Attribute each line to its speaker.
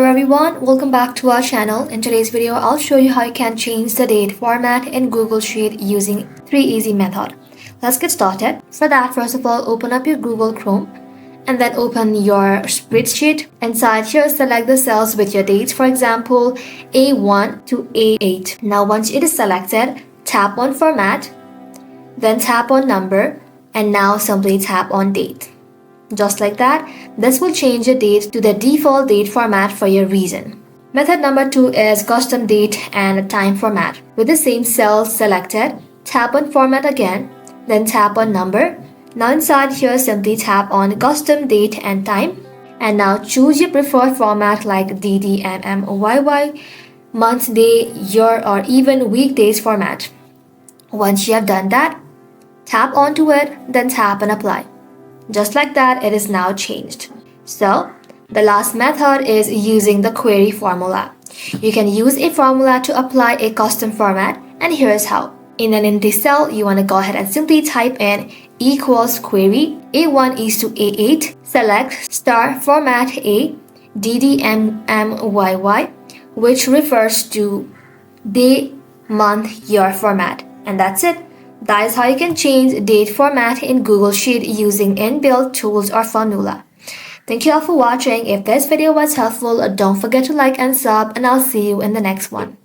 Speaker 1: everyone, welcome back to our channel. In today's video, I'll show you how you can change the date format in Google Sheet using 3 easy method. Let's get started. For that, first of all, open up your Google Chrome and then open your spreadsheet. Inside here, select the cells with your dates, for example, A1 to A8. Now once it is selected, tap on Format, then tap on Number, and now simply tap on Date. Just like that, this will change the date to the default date format for your region. Method number 2 is custom date and time format. With the same cell selected, tap on Format again, then tap on Number. Now inside here, simply tap on custom date and time, and now choose your preferred format like DD, MM, YY, month, day, year, or even weekdays format. Once you have done that, tap onto it, then tap and apply. Just like that, it is now changed. So, the last method is using the query formula. You can use a formula to apply a custom format, and here's how. In an empty cell, you want to go ahead and simply type in equals query A1 is to A8, select star format A, DDMMYY, which refers to day, month, year format. And that's it. That is how you can change date format in Google Sheet using inbuilt tools or formula. Thank you all for watching. If this video was helpful, don't forget to like and sub, and I'll see you in the next one.